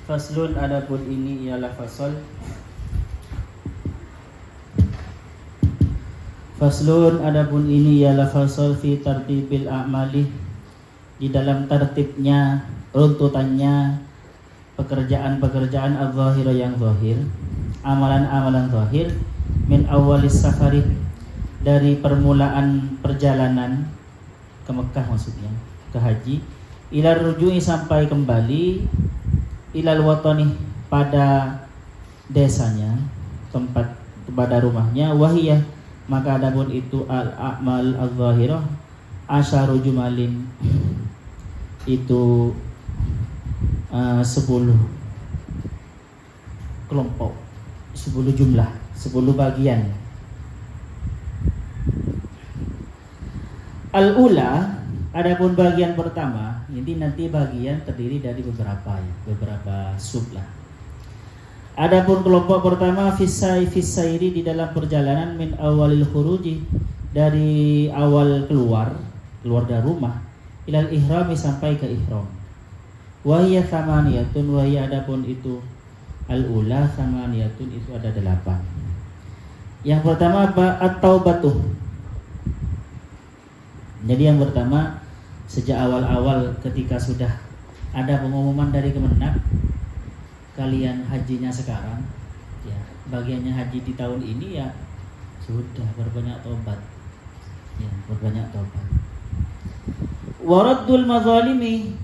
Faslun, adapun ini ialah fasal. Faslun, adapun ini ialah fasal fi tartibil a'mali, di dalam tertibnya, runtutannya pekerjaan-pekerjaan az-zahira yang zahir, amalan-amalan zahir, min awalis safari, dari permulaan perjalanan ke Mekah, maksudnya ke haji, ila rujui, sampai kembali, ilal watani, pada desanya, tempat, pada rumahnya, wahiyah, maka adapun itu al-a'mal az-zahirah asyaru jumalin, itu 10 kelompok, 10 jumlah, 10 bagian. Al-ula, adapun bagian pertama, ini nanti bagian terdiri dari beberapa sub lah. Adapun kelompok pertama, fisairi, di dalam perjalanan, min awalil khuruji, dari awal keluar dari rumah, ilal ihrami, sampai ke ihram. Wahiyah thamaniyatun, wahiyah, adapun itu al-ula thamaniyatun, itu ada 8. Yang pertama apa? At-taubatuh. Jadi yang pertama, sejak awal-awal ketika sudah ada pengumuman dari Kemenak, kalian hajinya sekarang, ya, bagiannya haji di tahun ini, ya sudah berbanyak tobat, ya, berbanyak tobat. Waraddul mazalimi,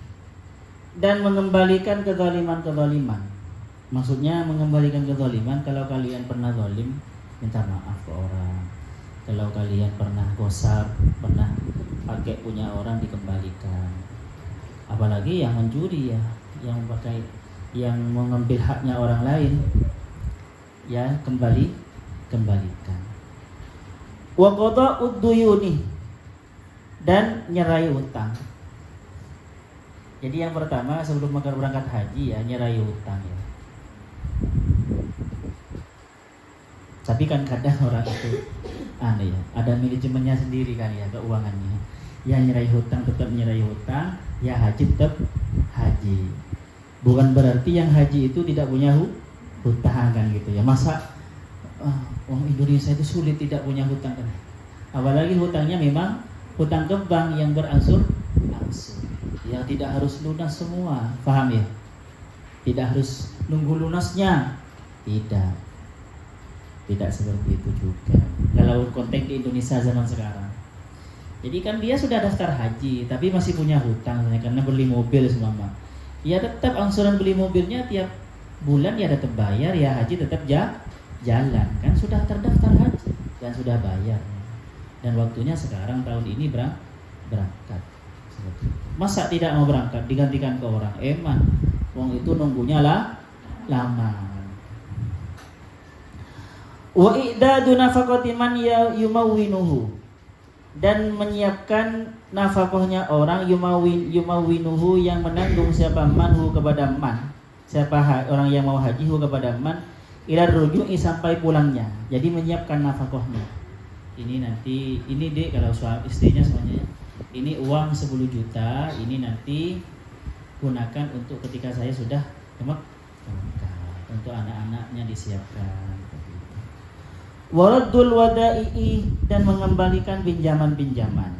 dan mengembalikan kezaliman. Maksudnya mengembalikan kezaliman, kalau kalian pernah zalim, minta maaf ke orang. Kalau kalian pernah gosap, pernah pakai punya orang, dikembalikan. Apalagi yang mencuri, ya, yang pakai, yang mengambil haknya orang lain, ya, kembalikan. Wa qada'ud duyuni, dan nyerai hutang. Jadi yang pertama, sebelum berangkat haji, ya, nyerai hutang, ya. Tapi kan kadang orang itu aneh, ya, ada manajemennya sendiri kan, ya, keuangannya. Ya, nyerai hutang tetap nyerai hutang, ya haji tetap haji. Bukan berarti yang haji itu tidak punya hutang kan, gitu ya. Masa orang Indonesia itu sulit tidak punya hutang kan? Apalagi hutangnya memang hutang ke bank yang berangsur, ya, tidak harus lunas semua, paham ya? Tidak harus nunggu lunasnya, tidak seperti itu juga. Kalau konteks di Indonesia zaman sekarang, jadi kan dia sudah daftar haji tapi masih punya hutang, karena beli mobil semua, ya tetap angsuran beli mobilnya tiap bulan, ya tetap bayar, ya haji tetap jalan, kan sudah terdaftar haji dan sudah bayar, dan waktunya sekarang tahun ini berangkat. Masa tidak mau berangkat, digantikan ke orang, emang wong itu nunggunya lama. Wa i'dadu nafaqati man yumawwinuhu, dan menyiapkan nafkahnya orang, yumawwinuhu, yang menanggung, siapa manhu, kepada man, siapa orang yang mau haji, hu, kepada man, ila ruju'i, sampai pulangnya. Jadi menyiapkan nafkahnya. Ini nanti, ini dek, kalau suami istrinya semuanya, ini uang 10 juta, ini nanti gunakan untuk ketika saya sudah ke Mekah, untuk anak-anaknya disiapkan. Waraddul wada'i, dan mengembalikan pinjaman-pinjaman.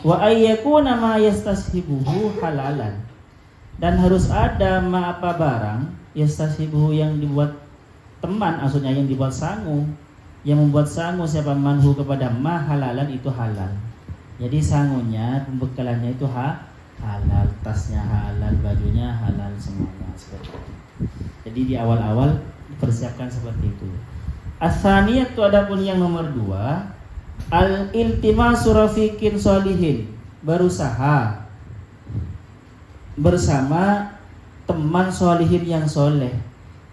Wa ayyakuna ma yastashibuhu halalan, dan harus ada apa barang, yastashibuhu, yang dibuat teman, maksudnya yang dibuat sangu, yang membuat sangu siapa manhu, kepada ma, halalan, itu halal. Jadi sangunya, pembekalannya itu halal, tasnya halal, bajunya halal, semuanya seperti itu. Jadi di awal-awal dipersiapkan seperti itu. As-saniyatu, adapun yang nomor 2, al-iltimasu rafiqin sholihin, berusaha bersama teman sholihin yang soleh,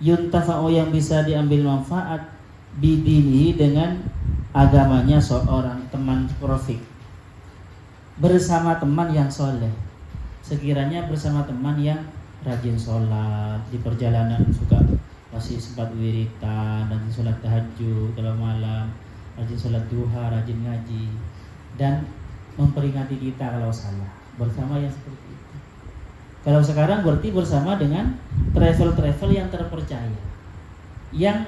yuntafa'u, yang bisa diambil manfaat, bidinihi, dengan agamanya seorang teman rafiq. Bersama teman yang soleh, sekiranya bersama teman yang rajin sholat, di perjalanan suka masih sempat wiritan, rajin sholat tahajud kalau malam, rajin sholat duha, rajin ngaji, dan memperingati kita kalau salah, bersama yang seperti itu. Kalau sekarang berarti bersama dengan travel yang terpercaya, yang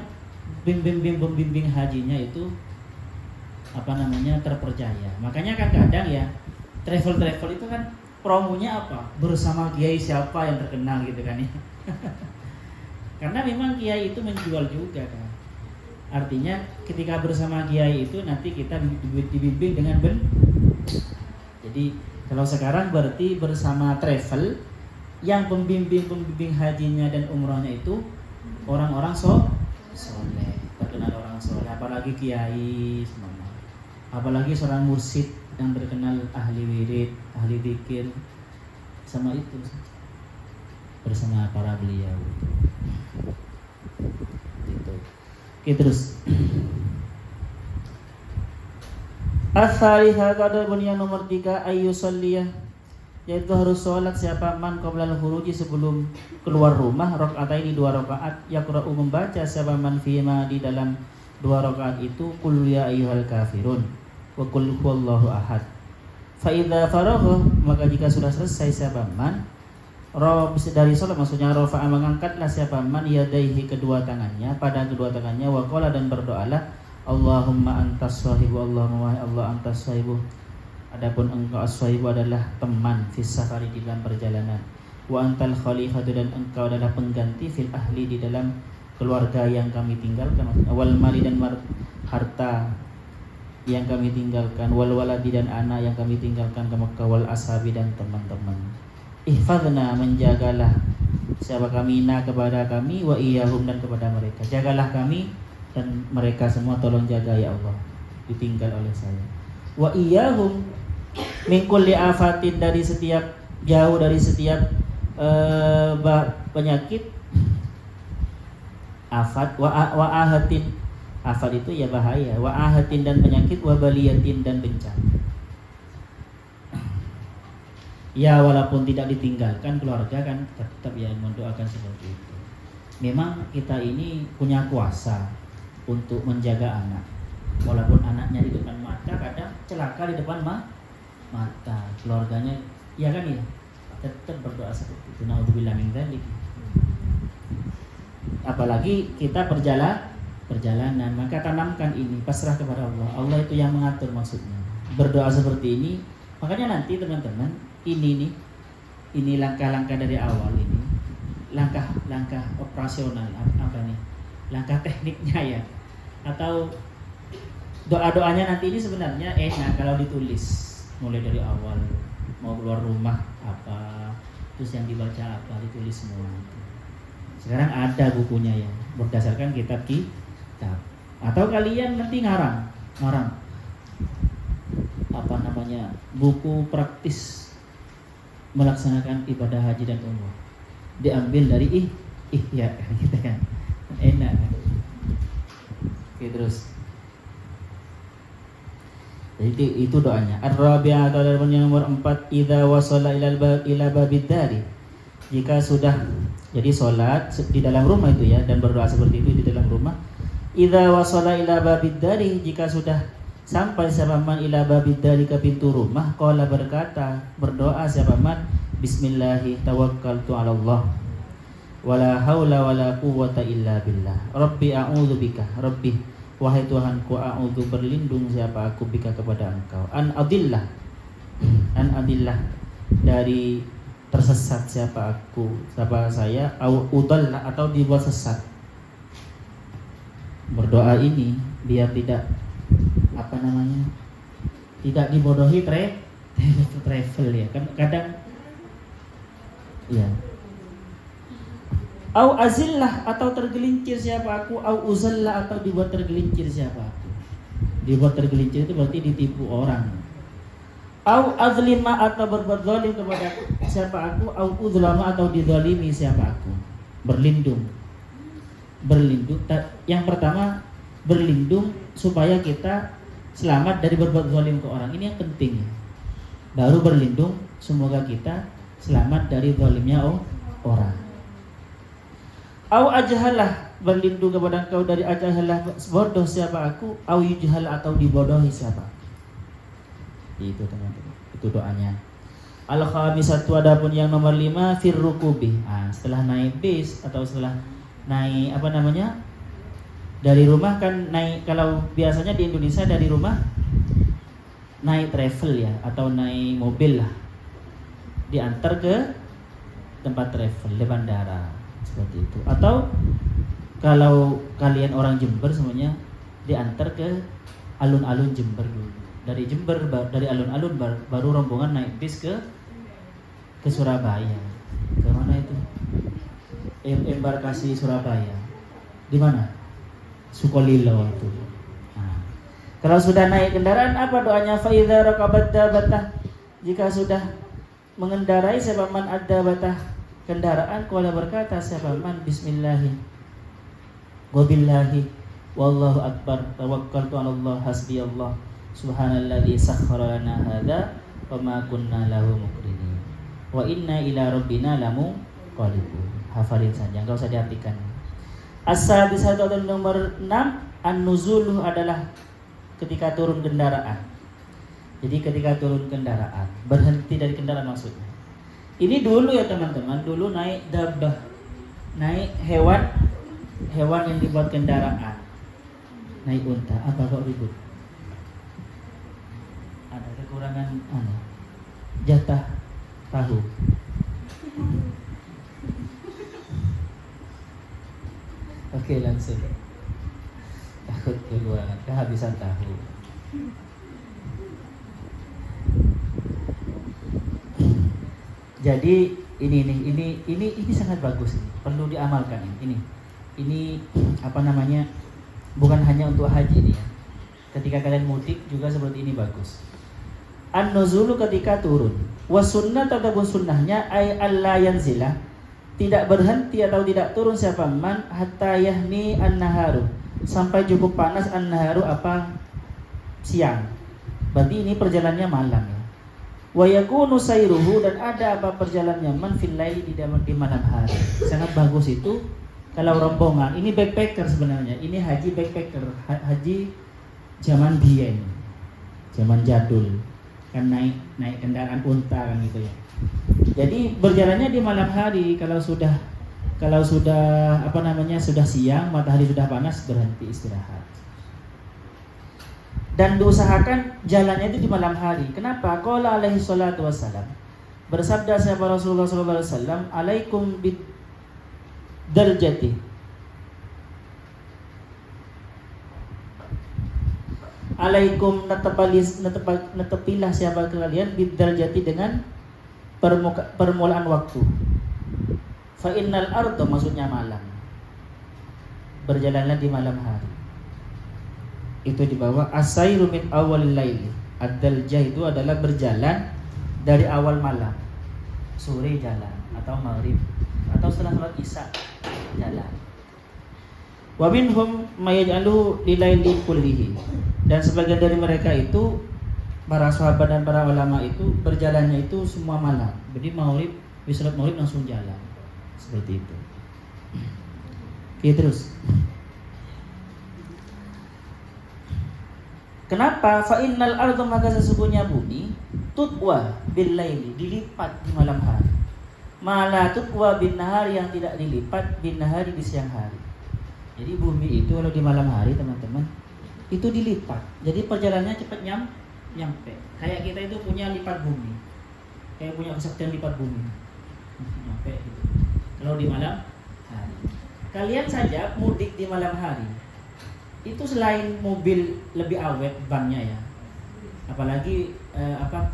pembimbing hajinya itu terpercaya. Makanya kan kadang ya travel itu kan promonya apa? Bersama kiai siapa yang terkenal gitu kan ya. Karena memang kiai itu menjual juga kan. Artinya ketika bersama kiai itu nanti kita dibimbing dengan Jadi kalau sekarang berarti bersama travel yang pembimbing hajinya dan umrohnya itu orang-orang soleh, terkenal orang soleh, apalagi kiai semua, apalagi seorang mursyid yang terkenal ahli wirid, ahli zikir, sama itu bersama para beliau gitu. Oke, terus As-salihah kadabun yang nomor 3 ayyusalliyah, yaitu harus sholat siapa man qoblal khuruji sebelum keluar rumah rakaataini 2 rakaat, yaqra'u membaca siapa man fima di dalam 2 rakaat itu qul ya ayyuhal kafirun wa qul huwallahu ahad. Fa idza faragha, maka jika sudah selesai siapa man dari sholat, maksudnya rafa'a mengangkatlah siapa man yadaihi kedua tangannya, pada kedua tangannya, wa qala dan berdoalah Allahumma antas sahibu, Allahumma wahai Allah antas sahibu, adapun engkau as-sahibu adalah teman fis safari di dalam perjalanan, wa antal khalifatu dan engkau adalah pengganti fil ahli di dalam keluarga yang kami tinggalkan, wal mali dan harta yang kami tinggalkan, wal waladi dan anak yang kami tinggalkan ke Mekah, wal ashabi dan teman-teman. Ihfadna, menjagalah siapa kami na kepada kami, wa iyahum dan kepada mereka, jagalah kami dan mereka semua tolong jaga ya Allah, ditinggal oleh saya. Wa iyahum min kulli afatin, dari setiap jauh dari setiap penyakit, afat, wa ahatin, afat itu ya bahaya, wa ahatin dan penyakit, wa baliyatin dan bencana. Ya walaupun tidak ditinggalkan keluarga kan tetap ya mendoakan seperti itu. Memang kita ini punya kuasa untuk menjaga anak, walaupun anaknya di depan mata, kadang celaka di depan mata keluarganya, ya kan ya, tetap berdoa seperti itu. Naudzubillah min dzalik. Apalagi kita perjalanan, maka tanamkan ini, pasrah kepada Allah. Allah itu yang mengatur, maksudnya berdoa seperti ini. Makanya nanti teman-teman, ini langkah-langkah dari awal, ini langkah operasional, apa nih, langkah tekniknya ya, atau doa-doanya nanti ini sebenarnya enak kalau ditulis mulai dari awal, mau keluar rumah apa, terus yang dibaca apa, ditulis semua. Sekarang ada bukunya ya, berdasarkan kitab, atau kalian nanti ngarang apa namanya, buku praktis melaksanakan ibadah haji dan umrah, diambil dari ya gitu kan, enak kan. Oke, terus jadi itu doanya. Ar-rabi'ah atau yang nomor 4, idza wasala ila babid dari, jika sudah jadi sholat di dalam rumah itu ya, dan berdoa seperti itu di dalam rumah. Idza wasala ila babid dari, jika sudah sampai siapa man ila babid dari, ke pintu rumah, qala berkata, berdoa siapa man, bismillahi tawakkaltu 'ala Allah wala haula wala quwwata illa billah, rabbi a'udzu bika, rabbi wahai Tuhanku, a'udzu berlindung siapa aku, bika kepada engkau, an adillah dari tersesat siapa saya, au udallah atau dibuat sesat. Berdoa ini biar tidak tidak dibodohi travel ya kan, kadang ya. Au azillah atau tergelincir siapa aku, au uzallah atau dibuat tergelincir siapa aku. Dibuat tergelincir itu berarti ditipu orang. Au azlima atau berbuat zalim kepada siapa aku, au uzlama atau dizalimi siapa aku. Berlindung. Yang pertama berlindung supaya kita selamat dari berbuat zalim ke orang. Ini yang penting. Baru berlindung semoga kita selamat dari zalimnya orang. Au ajhalah, berlindung kepada engkau dari ajhalah, bodoh siapa aku, au yujhal atau dibodohi siapa. Itu teman-teman, itu doanya. Al-khamisatu adapun yang nomor 5 firrukubi. Setelah naik bis atau setelah naik apa namanya? Dari rumah kan naik, kalau biasanya di Indonesia dari rumah naik travel ya atau naik mobil lah. Diantar ke tempat travel di bandara seperti itu. Atau kalau kalian orang Jember semuanya diantar ke alun-alun Jember dulu. Dari Jember, dari alun-alun baru rombongan naik bis ke Surabaya. Ke mana itu? Embarkasi Surabaya. Di mana? Sukolilo itu. Nah, kalau sudah naik kendaraan apa doanya? Fa idza raqabat dabatah. Jika sudah mengendarai siapa man ada batah kendaraan, qala berkata siapa man bismillahi wa billahi wallahu akbar tawakkaltu 'ala Allah hasbiyallah subhanalladzi sakhkhara lana hadza wa ma kunna lahu muqrinin wa inna ila rabbina lamunqalibun. Hafalin saja, enggak usah diartikan. As-sadisatu nomor 6 an-nuzulu adalah ketika turun kendaraan. Jadi ketika turun kendaraan, berhenti dari kendaraan maksudnya. Ini dulu ya teman-teman, dulu naik dabbah, naik hewan yang dibuat kendaraan. Naik unta, apa kok ribut? Ada kekurangan jatah tahu. Oke, langsung. Takut kekurangan, kehabisan tahu. Jadi ini sangat bagus, ini perlu diamalkan ini. Ini apa namanya? Bukan hanya untuk haji ini ya. Ketika kalian mudik juga seperti ini bagus. An-nuzulu ketika turun. Wasunnah ataupun sunnahnya ay alla yanzila, tidak berhenti atau tidak turun siapa man hatta yahni an-naharu, sampai cukup panas an-naharu apa siang. Berarti ini perjalanannya malam ya. Wa yakunu sayruhu, dan ada apa perjalanannya man fil laili, di malam hari. Sangat bagus itu kalau rombongan. Ini backpacker sebenarnya. Ini haji backpacker, haji zaman biyen, zaman jadul. Kan naik kendaraan unta kan gitu ya. Jadi berjalannya di malam hari. Kalau sudah apa namanya sudah siang, matahari sudah panas, berhenti istirahat. Dan diusahakan jalannya itu di malam hari. Kenapa? Qala alaihi salatu wassalam, bersabda sahabat Rasulullah sallallahu alaihi wasallam, alaikum bid daljati, alaikum netepilah siapa kalian bid daljati dengan permulaan waktu. Fa innal arda, maksudnya malam. Berjalanlah di malam hari. Itu di bawah asairu min awalil laili. Ad-daljah itu adalah berjalan dari awal malam. Sore jalan atau maghrib atau setelah salat isya jalan. Wa minhum mayaj'alu lilaili kullihi. Dan sebagian dari mereka itu para sahabat dan para ulama itu berjalannya itu semua malam. Jadi maghrib, habis salat maghrib langsung jalan. Seperti itu. Oke, terus. Kenapa? Fa innal arda, maka sesungguhnya bumi tutwa bil laili, dilipat di malam hari. Mala tutwa bin nahari, yang tidak dilipat bin nahari di siang hari. Jadi bumi itu kalau di malam hari teman-teman itu dilipat. Jadi perjalanannya cepat nyampe. Kayak kita itu punya lipat bumi. Kayak punya kesaktian lipat bumi. Nyampe gitu. Kalau di malam hari. Kalian saja mudik di malam hari. Itu selain mobil lebih awet bannya ya, apalagi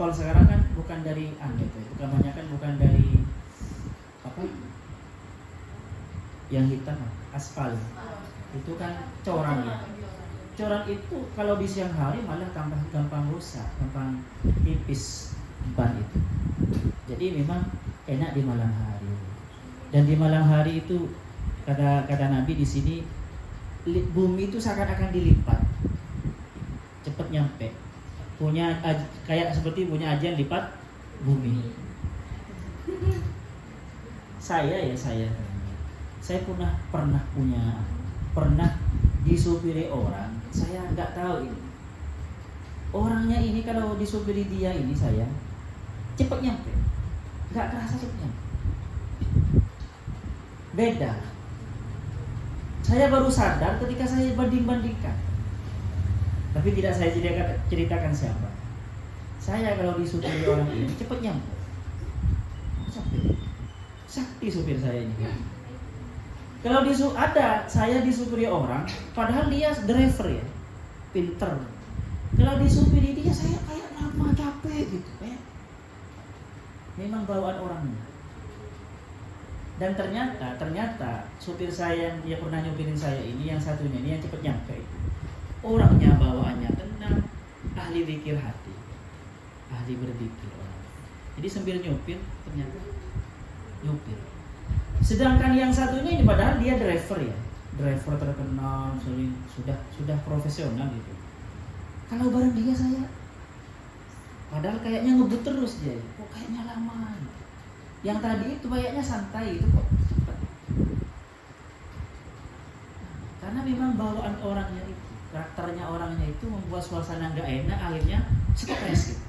tol sekarang kan bukan dari bukan dari apa yang hitam, aspal itu kan coran ya. Coran itu kalau di siang hari malah gampang rusak, gampang tipis ban itu. Jadi memang enak di malam hari. Dan di malam hari itu kata Nabi di sini, bumi itu seakan-akan dilipat, cepat nyampe. Kayak seperti punya ajian lipat bumi. Saya pernah disupiri orang. Saya nggak tahu ini orangnya ini, kalau disupiri dia ini saya cepat nyampe, nggak kerasa cepat nyampe. Beda. Saya baru sadar ketika saya banding-bandingkan. Tapi tidak saya ceritakan siapa. Saya kalau disupiri orang ini cepat nyampe. Sakti supir saya ini. Kalau saya disupiri orang, padahal dia driver ya, pinter. Kalau disupiri dia saya kayak lama capek gitu ya. Memang bawaan orangnya. Dan ternyata supir saya yang pernah nyupirin saya ini, yang satunya ini yang cepat nyampe. Orangnya bawaannya tenang, ahli zikir hati, ahli berzikir orang. Jadi sambil nyupir ternyata nyupir. Sedangkan yang satunya ini padahal dia driver ya, driver terkenal, sudah profesional gitu. Kalau bareng dia saya, padahal kayaknya ngebut terus dia, kok kayaknya lama. Gitu. Yang tadi itu kayaknya santai itu kok cepat. Karena memang bawaan orangnya itu, karakternya orangnya itu membuat suasana nggak enak, akhirnya stres gitu.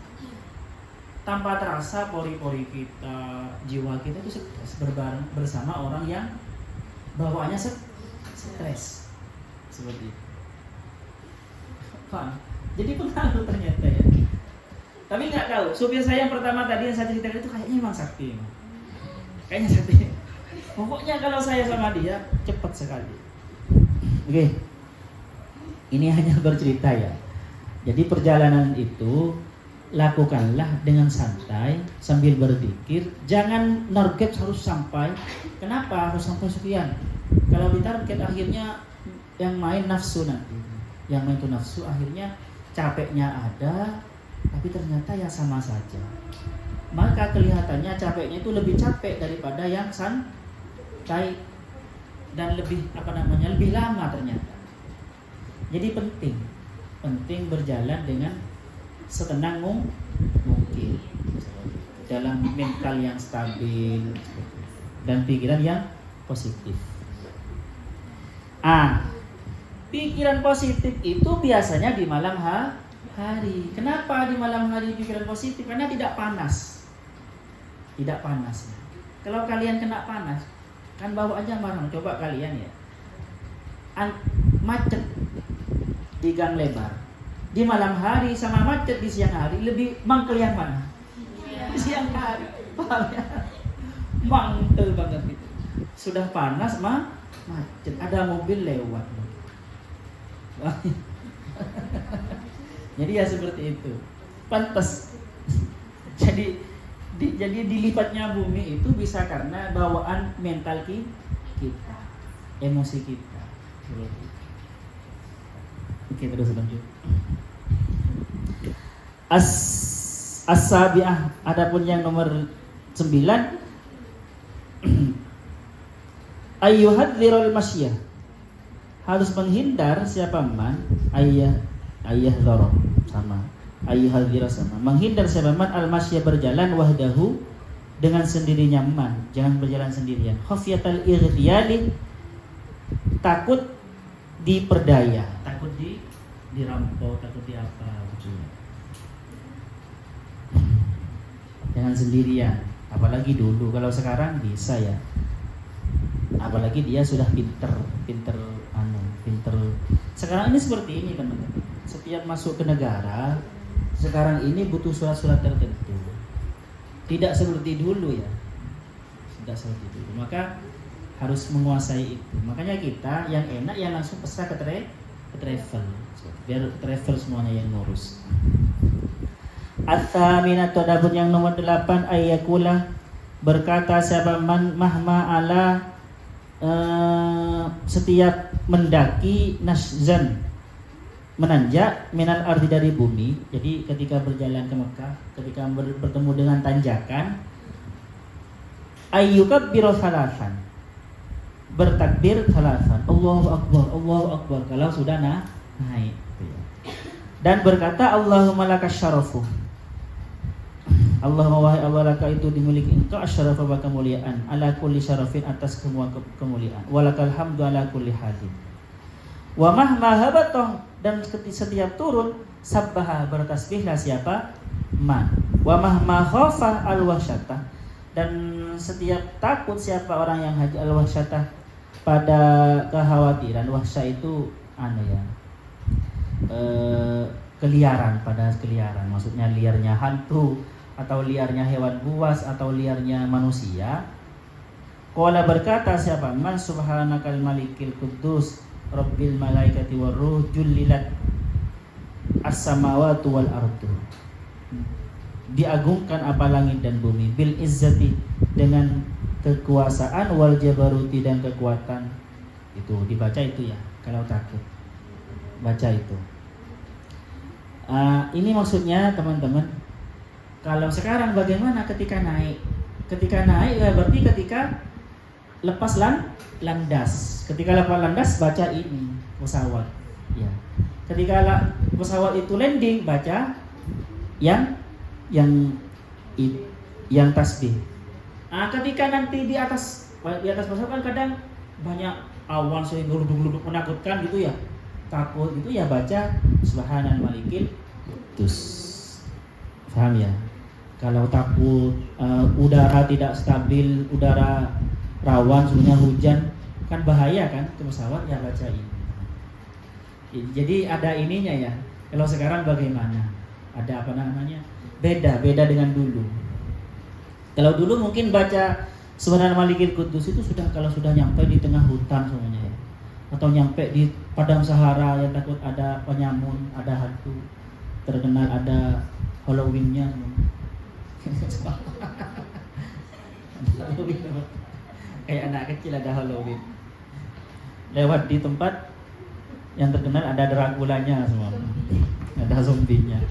Tanpa terasa pori-pori kita, jiwa kita itu stres berbareng bersama orang yang bawaannya stres seperti itu. Paham? Jadi pengaruh ternyata ya. Tapi nggak tahu. Supir saya yang pertama tadi yang saya ceritakan itu kayaknya memang sakti. Kayaknya sakti. Pokoknya kalau saya sama dia cepat sekali. Oke. Ini hanya bercerita ya. Jadi perjalanan itu lakukanlah dengan santai sambil berzikir. Jangan target harus sampai. Kenapa harus sampai sekian? Kalau ditarget akhirnya yang main nafsu nanti. Yang main itu nafsu akhirnya capeknya ada, tapi ternyata ya sama saja. Maka kelihatannya capeknya itu lebih capek daripada yang santai dan lebih lebih lama ternyata. Jadi penting berjalan dengan setenang mungkin dalam mental yang stabil dan pikiran yang positif. Pikiran positif itu biasanya di malam hari. Kenapa di malam hari pikiran positif? Karena tidak panas. Tidak panas. Kalau kalian kena panas, kan bawa aja barang. Coba kalian ya. Macet di gang lebar. Di malam hari sama macet di siang hari lebih mangkel yang mana? Siang hari. Paham ya? Mangkel banget itu. Sudah panas macet. Ada mobil lewat. Jadi ya seperti itu. Pantas. Jadi dilipatnya bumi itu bisa karena bawaan mental kita, emosi kita. Oke, terus lanjut. As-sabi'ah, adapun yang nomor 9 ayyuhadzirul masyiyah, harus menghindar siapa man ayah dzara sama ayyuhadzira sama menghindar siapa man al-masyiyah berjalan wahdahu dengan sendirinya man, jangan berjalan sendirian. Khafiyatal ightiyali, takut diperdaya, takut dirampok, takut di apa gitu. Jangan sendirian, apalagi dulu. Kalau sekarang bisa ya, apalagi dia sudah pinter. Sekarang ini seperti ini teman-teman. Setiap masuk ke negara sekarang ini butuh surat-surat tertentu. Tidak seperti dulu ya. Tidak seperti dulu. Maka harus menguasai itu. Makanya kita yang enak ya langsung pesan ke travel. Biar travel semuanya yang ngurus. At-thaminatu, adapun yang nomor 8 ayakula, berkata siapa man mahma ala setiap mendaki naszan, menanjak minal ardi dari bumi. Jadi ketika berjalan ke Mekah, ketika bertemu dengan tanjakan, ayyukabbiru salasan, bertakbir salasan, Allahu Akbar kalau sudah naik. Dan berkata Allahumma lakas syarafu, Allahumma wahai Allah, laka itu dimiliki engkau asyarafa wa kemuliaan, ala kulli syarafin, atas semua kemuliaan, walakal hamdu ala kulli halin. Wa mahma habatoh, dan setiap turun sabbaha, bertasbihlah siapa man. Wa mahma khafa al-wahsyatah, dan setiap takut siapa orang yang haji al-wahsyatah pada kekhawatiran. Wahsyah itu keliaran, pada keliaran, maksudnya liarnya hantu atau liarnya hewan buas atau liarnya manusia. Qala berkata siapa man subhanakal malikil quddus rabbil malaikati waruh jullilat as-samawati wal ardu, diagungkan apa langit dan bumi, bil izzati dengan kekuasaan, wal jabaruti dan kekuatan. Itu dibaca itu ya kalau takut, baca itu. Ini maksudnya teman-teman, kalau sekarang bagaimana ketika naik? Ketika naik ya berarti ketika lepas landas. Ketika lepas landas baca ini pesawat. Ya. Ketika pesawat itu landing baca yang tasbih. Ketika nanti di atas pesawat kan kadang banyak awan sehingga geluduk-geluduk menakutkan gitu ya. Takut gitu ya baca subhanal malikil quddus. Paham ya? Kalau takut udara tidak stabil, udara rawan, sebenarnya hujan kan bahaya kan ke pesawat, ya baca ini. Jadi ada ininya ya. Kalau sekarang bagaimana? Ada apa namanya? Beda dengan dulu. Kalau dulu mungkin baca subhanal malikil quddus itu kalau sudah nyampe di tengah hutan semuanya ya. Atau nyampe di padang Sahara yang takut ada penyamun, ada hantu, terkenal ada Halloween-nya. Halloween, kayak anak kecil ada Halloween. Lewat di tempat yang terkenal ada Dracula-nya semua, ada zombinya.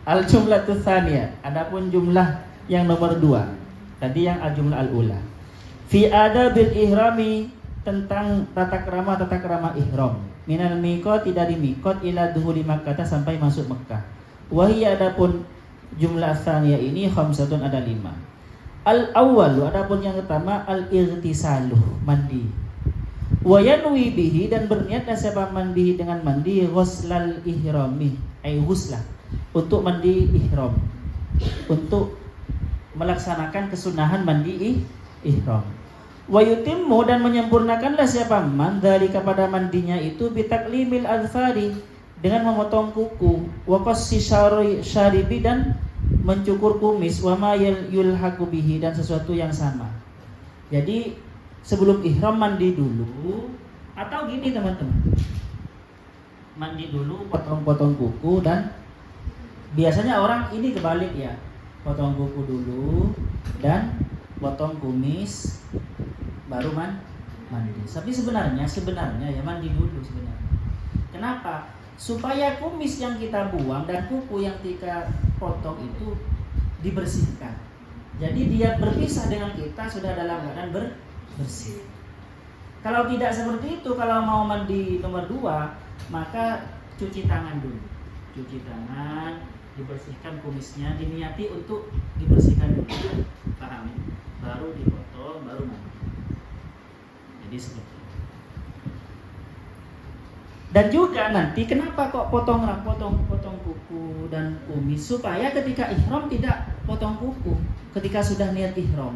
Al-jumlatus tsaniyah, adapun jumlah yang nomor 2. Tadi yang al-jumlah al-ula. Fi adabil ihrami, tentang tata krama ihram. Minal miqat, dari miqat ila duhuli Makkah, sampai masuk Mekah. Wahia, adapun jumlah tsaniyah ini khamsatun, ada 5. Al-awwalu, adapun yang pertama al-ightisalu, mandi. Wa yanwi bihi, dan berniat siapa mandi dengan mandi ghuslal ihrami, ghuslah, untuk mandi ihram, untuk melaksanakan kesunahan mandi ihram. Wa yutimmu, dan menyempurnakanlah siapa man dari kepada mandinya itu bitaklimil azfari, dengan memotong kuku, wa qassi syaribi, dan mencukur kumis, wa ma yulhaqu bihi, dan sesuatu yang sama. Jadi sebelum ihram mandi dulu, atau gini teman-teman, mandi dulu, potong-potong kuku, dan biasanya orang ini kebalik ya, potong kuku dulu dan potong kumis baru mandi. Tapi sebenarnya ya mandi dulu sebenarnya. Kenapa? Supaya kumis yang kita buang dan kuku yang kita potong itu dibersihkan. Jadi dia berpisah dengan kita sudah dalam keadaan bersih. Kalau tidak seperti itu, kalau mau mandi nomor 2, maka cuci tangan dulu. Cuci tangan, dibersihkan kumisnya, diniati untuk dibersihkan dulu. Paham? Baru dipotong, baru mandi. Jadi seperti itu. Dan juga nanti kenapa kok potong kuku dan kumis, supaya ketika ihram tidak potong kuku ketika sudah niat ihram.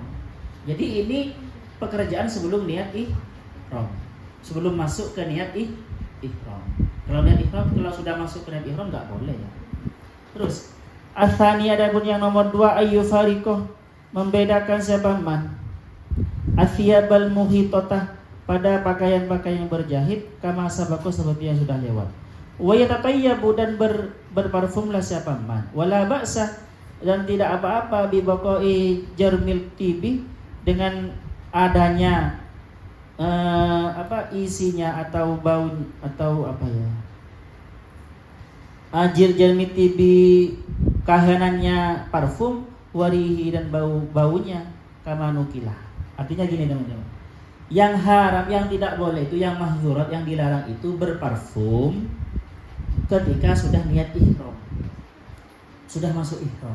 Jadi ini pekerjaan sebelum niat ihram, sebelum masuk ke niat ihram. Kalau niat ihram, kalau sudah masuk ke niat ihram nggak boleh ya. Terus asani, adapun yang nomor 2 ayyufariqah, membedakan siapa man athiyabal muhitotah, pada pakaian-pakaian yang berjahit, kama sabaqo, seperti yang sudah lewat. Wa yatatayyabu, dan berparfumlah siapa man, wala ba'sa, dan tidak apa-apa, bi baqai jarmil tibi, dengan adanya isinya atau bau atau apa ya, ajir jarmil tibi, kahanannya parfum, warihi, dan baunya, kama nukilah. Artinya gini teman-teman, yang haram, yang tidak boleh itu, yang mahzurat, yang dilarang itu berparfum ketika sudah niat ihram, sudah masuk ihram.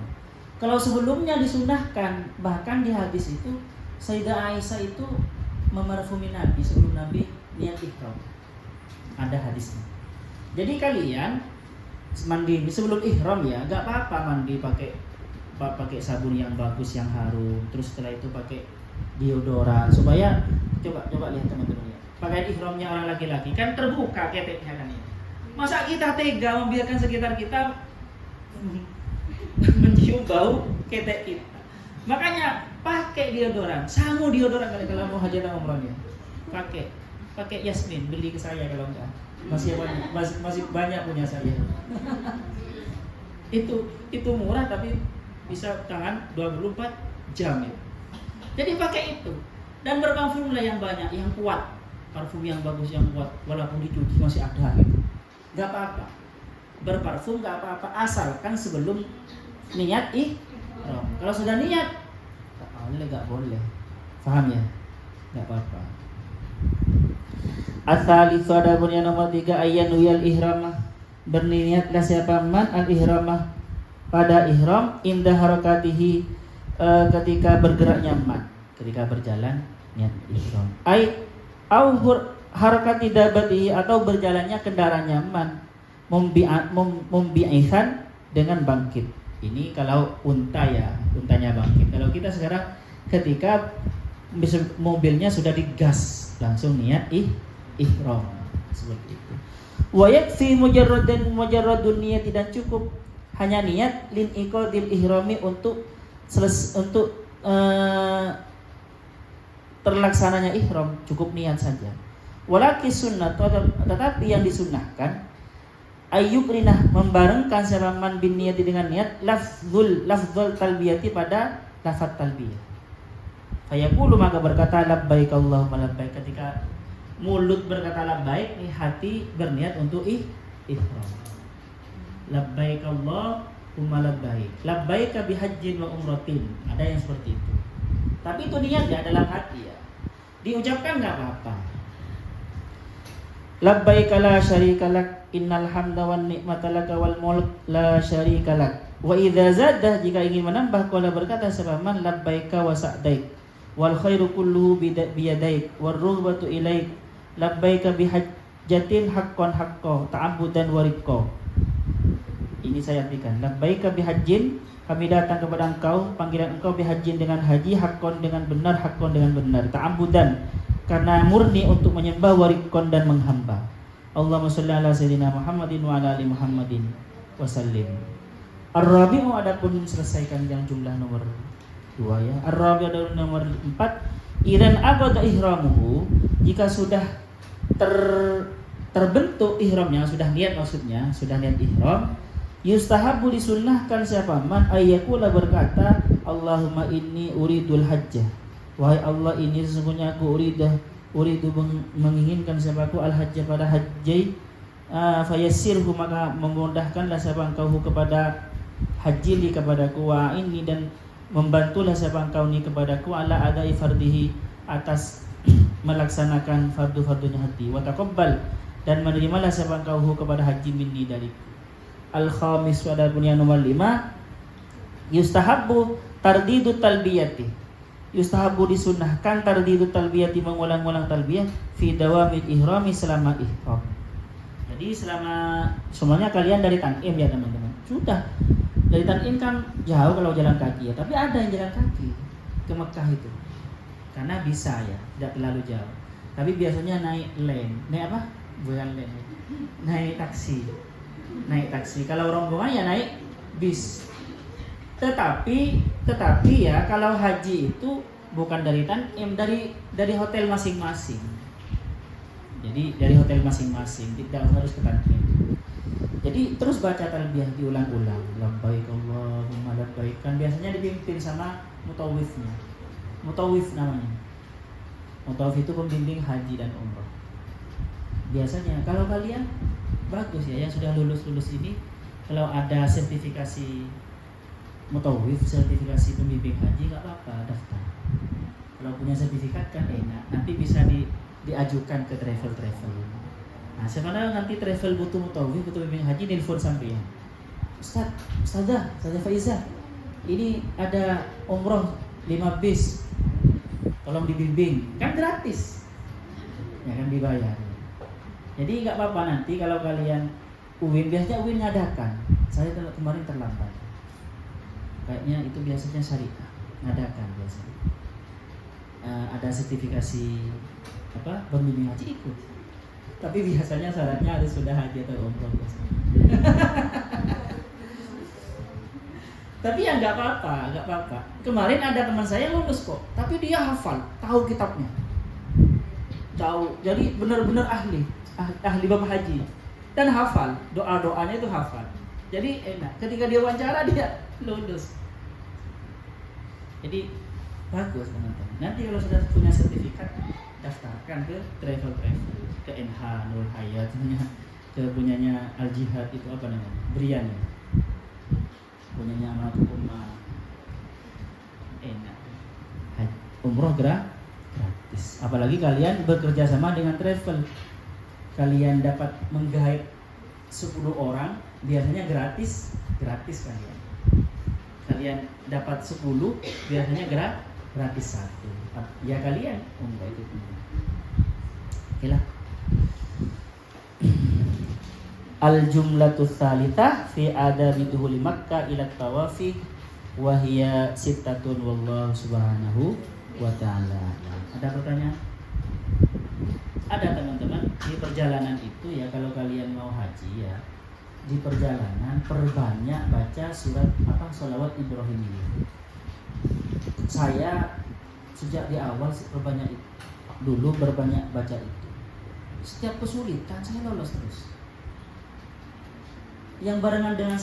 Kalau sebelumnya disunahkan, bahkan di hadis itu Sayyidah Aisyah itu memarfumi Nabi sebelum Nabi niat ihram, ada hadisnya. Jadi kalian mandi sebelum ihram ya, nggak apa-apa mandi pakai sabun yang bagus yang harum, terus setelah itu pakai deodoran supaya coba lihat teman-teman ya. Pakaian ihramnya orang laki-laki kan terbuka keteknya kan ini. Masa kita tega membiarkan sekitar kita mencium bau ketek kita? Makanya pakai deodoran, sangu deodoran kalau mau hajatan umrohnya. Pakai Yasmin, beli ke saya kalau enggak. Masih banyak punya saya. itu murah tapi bisa tahan 24 jam ya. Jadi pakai itu dan berparfumlah yang banyak, yang kuat, parfum yang bagus yang kuat, walaupun dicuci masih ada gitu. Gak apa-apa, berparfum gak apa-apa asalkan sebelum niat ihram. Kalau sudah niat gak boleh, paham ya? Gak apa-apa. Ats-tsalits adapun yang nomor 3 ayyanuyal ihramah, berniatlah siapa man al-ihramah pada ihram indah harakatihi, ketika bergeraknya man, ketika berjalan niat ihram. Au harakati dabatihi, atau berjalannya kendaraannya man, membi'itsan dengan bangkit. Ini kalau unta ya, untanya bangkit. Kalau kita sekarang ketika mobilnya sudah digas langsung niat ihram seperti itu. Wa yakfi mujarradun niyati, dan cukup hanya niat lin iqadil ihrami untuk terlaksananya ihram, cukup niat saja. Walaki sunnah, tetapi yang disunnahkan ayyukrinah, membarengkan siraman bin niyati dengan niat lafzul talbiyati, pada lafaz talbiyah. Fayaqulu, maka berkata labbaik Allahumma labbaik, ketika mulut berkata labbaik, hati berniat untuk ihram. Labbaik Allahumma labbaik, labbaik bihajjin wa umratin, ada yang seperti itu. Tapi itu niatnya dalam hati ya, diucapkan nggak apa-apa. Labbaik la syarika lak, innal hamda wan ni'mata laka wal mulk la syarika lak. Wa idza zadah, jika ingin menambah, qala berkata sabaman labbaika wa sa'daik wal khairu kulluhu biyadaik war rughbatu ilaik, labbaika bihajjatin haqqan haqqo ta'abbudan wa riqqo. Ini saya artikan, labbaika bihajjin, kami datang kepada engkau, panggilan engkau, bihajjin dengan haji, haqqan dengan benar, haqqan dengan benar, ta'abbudan karena murni untuk menyembah, wa riqqon dan menghamba. Allahumma shalli ala sayyidina Muhammadin wa ala ali Muhammadin wa sallim. Ar-rabi'u, adapun selesaikan yang jumlah nomor 2 ya. Ar-rabi'u adapun nomor 4, idan aqada ihramuhu, jika sudah terbentuk ihramnya, sudah niat, maksudnya sudah niat ihram, yustahabu, disunnahkan siapa man ayyakula, berkata Allahumma inni uridul hajjah, wahai Allah, ini sesungguhnya aku uridu menginginkan siapa aku al-hajjah, pada haji, fayassirhu, maka memudahkanlah siapa engkau kepada haji li kepadaku, wa ini, dan membantulah siapa engkau ni kepadaku, ala adai fardihi, atas melaksanakan fardu-fardunya haji, wa taqabbal, dan menerimalah siapa engkau kepada haji minni dariku. Al-khamis, adapun yang nomor 5, yustahabbu tardidu talbiyati, yustahabbu, disunnahkan tardidu talbiyati, mengulang-ulang talbiyah fi dawamil ihrami, selama ihram. Jadi selama semuanya kalian dari Tan'im ya teman-teman. Sudah dari Tan'im kan jauh kalau jalan kaki ya, tapi ada yang jalan kaki ke Mekah itu. Karena bisa ya, tidak terlalu jauh. Tapi biasanya naik apa? Bukan len. Naik taksi. Kalau rombongan ya naik bis. Tetapi ya, kalau haji itu bukan dari Tan'im, dari hotel masing-masing. Jadi dari hotel masing-masing, tidak harus ke Tan'im. Jadi terus baca talbiyah diulang-ulang. Labbaik Allahumma labbaik, kan biasanya dipimpin sama mutawifnya. Mutawif namanya. Mutawif itu pembimbing haji dan umrah. Biasanya kalau kalian bagus ya, yang sudah lulus ini, kalau ada sertifikasi mutawif, sertifikasi pembimbing haji, nggak apa-apa, daftar. Kalau punya sertifikat kan enak, nanti bisa diajukan ke travel. Nah, sebenarnya nanti travel butuh mutawif, butuh pembimbing haji, nelfon sampean, Ustazah Faizah, ini ada umroh 5 bis, tolong dibimbing, kan gratis, ya kan, dibayar. Jadi nggak apa-apa nanti kalau kalian UIN biasanya UIN ngadakan. Saya kemarin terlambat. Kayaknya itu biasanya syariah ngadakan biasanya. Ada sertifikasi pembimbing haji ikut. Tapi biasanya syaratnya harus sudah haji atau umroh biasanya. Tapi ya nggak apa-apa. Kemarin ada teman saya lulus kok, tapi dia hafal, tahu kitabnya, tahu. Jadi benar-benar ahli bab haji dan hafal, doanya itu hafal. Jadi enak. Ketika dia wawancara dia lulus. Jadi bagus teman-teman. Nanti kalau sudah punya sertifikat, daftarkan ke travel ke NH Nurul Hayat, ke punyanya Al Jihad itu apa namanya? Brian ya. Punyanya Amanat Ummah. Enak. Umroh gratis. Apalagi kalian bekerja sama dengan travel. Kalian dapat menggait 10 orang, biasanya gratis kalian. Kalian dapat 10, biasanya gratis 1. Ya kalian umroh itu. Oke lah. Al-jumlatu tsalitsah fi adabi duhuli Makkah ila tawafi wa hiya sittatun wallahu subhanahu wa ta'ala. Ada pertanyaan? Ada teman-teman. Di perjalanan itu ya, kalau kalian mau haji ya, di perjalanan perbanyak baca surat sholawat Ibrahimiyah. Saya sejak di awal berbanyak baca itu. Setiap kesulitan saya lolos terus. Yang barengan dengan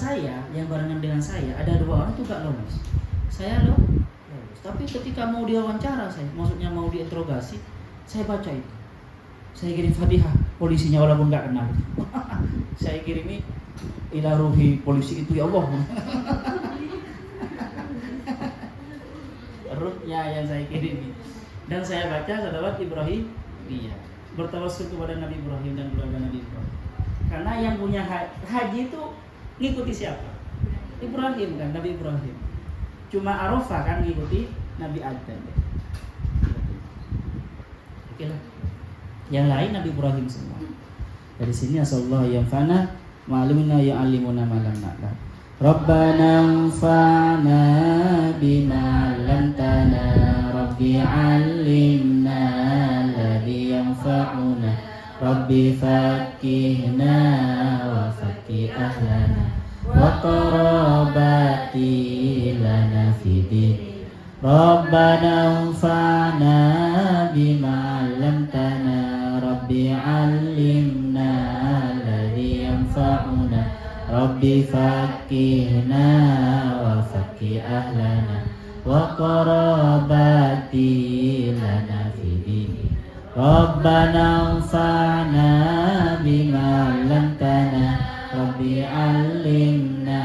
saya ada 2 orang tuh gak lolos. Saya lolos. Tapi ketika mau diwawancara maksudnya mau diinterogasi, saya baca itu. Saya kirim Fatihah, polisinya walaupun gak kenal. Saya kirimi ila ruhi polisi itu, ya Allah. Ruhnya yang saya kirimi. Dan saya baca sholawat Ibrahim, iya, bertawassul kepada Nabi Ibrahim dan keluarga Nabi Ibrahim. Karena yang punya haji itu ngikuti siapa? Ibrahim kan, Nabi Ibrahim. Cuma Arafah kan ngikuti Nabi Adam. Oke lah. Yang lain Nabi Ibrahim semua. Dari sini asallahu yanfa'na ma'alimna ya'allimuna ma lam na'lam. Rabbana anfa'na bima 'allamtana, Rabbi 'allimna alladhi yanfa'una. Rabbi fakihna wa fakih ahlana wa qarabati lana fidin. Rabbana anfa'na bima 'allamtana, Rabbi 'allimna alladhi yanfa'una. Rabbi fakihna wa fakih ahlana wa qarabati lana fidin. Rabbana anfa'na bima 'allamtana, Rabbi 'allimna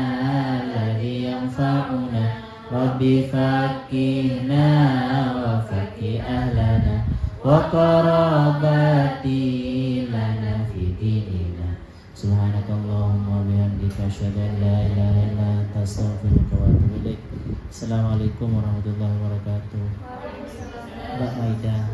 alladhi yanfa'una. Rabbi fakihna wa fakih ahlana wa qarabati lana fi dinina. Subhanakallahumma wa bihamdika asyhadu an la ilaha illa anta astaghfiruka wa atubu ilaik. Assalamualaikum warahmatullahi wabarakatuh. Mbak Maida.